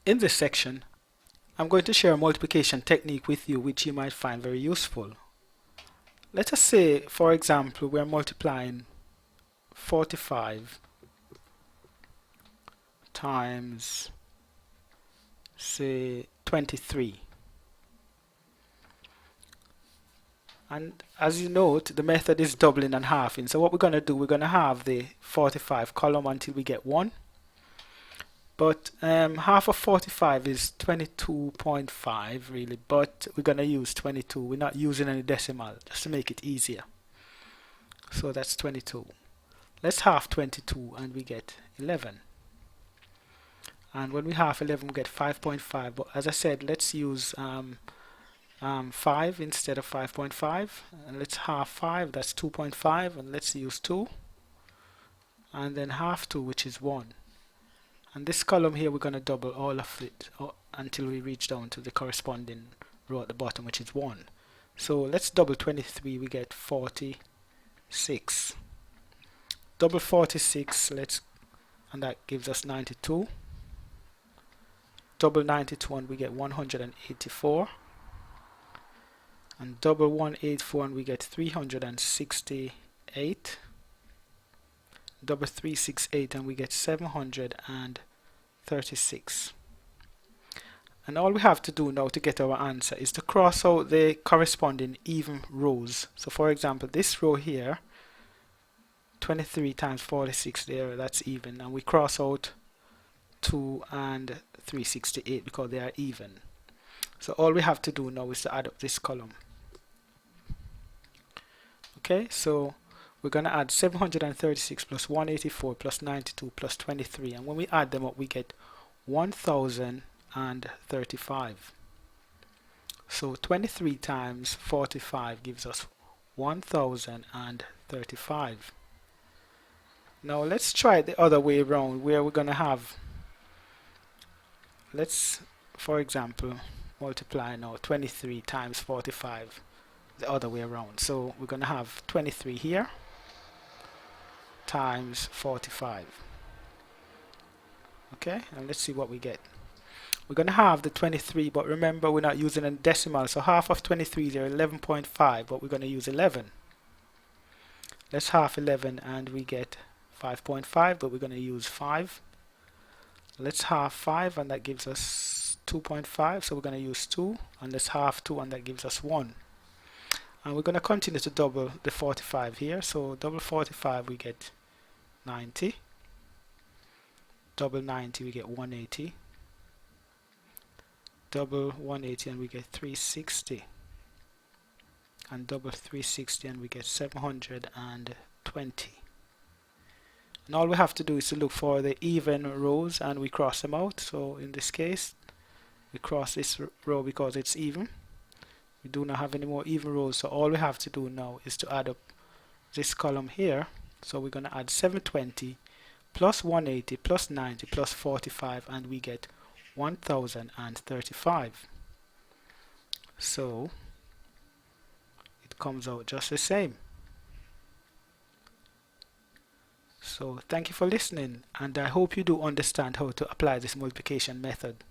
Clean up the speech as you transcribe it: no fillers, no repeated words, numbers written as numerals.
In this section, I'm going to share a multiplication technique with you which you might find very useful. Let us say, for example, we're multiplying 45 times, say, 23. And as you note, the method is doubling and halving. So what we're going to do, we're going to have the 45 column until we get 1. But half of 45 is 22.5 really, but we're going to use 22. We're not using any decimal, just to make it easier. So that's 22. Let's half 22 and we get 11. And when we half 11 we get 5.5, but as I said, let's use 5 instead of 5.5, and let's half 5, that's 2.5, and let's use 2, and then half 2, which is 1. And this column here, we're going to double all of it until we reach down to the corresponding row at the bottom, which is 1. So let's double 23, we get 46. Double 46, and that gives us 92. Double 92 and we get 184. And double 184 and we get 368. Double 368 and we get 736. And all we have to do now to get our answer is to cross out the corresponding even rows. So for example, this row here, 23 times 46 there, that's even, and we cross out 2 and 368 because they are even. So all we have to do now is to add up this column. Okay, so we're going to add 736 plus 184 plus 92 plus 23, and when we add them up we get 1035. So 23 times 45 gives us 1035. Now let's try it the other way around, where we're going to have, let's for example multiply now 23 times 45 the other way around. So we're going to have 23 here times 45. Okay, and let's see what we get. We're going to have the 23, but remember we're not using a decimal, so half of 23 is 11.5, but we're going to use 11. Let's half 11 and we get 5.5, but we're going to use 5. Let's half 5 and that gives us 2.5, so we're going to use 2, and let's half 2 and that gives us 1. And we're going to continue to double the 45 here, so double 45 we get 90, double 90 we get 180, double 180 and we get 360, and double 360 and we get 720. And all we have to do is to look for the even rows and we cross them out. So in this case we cross this row because it's even. We do not have any more even rows, so all we have to do now is to add up this column here. So we're going to add 720 plus 180 plus 90 plus 45 and we get 1035. So it comes out just the same. So thank you for listening, and I hope you do understand how to apply this multiplication method.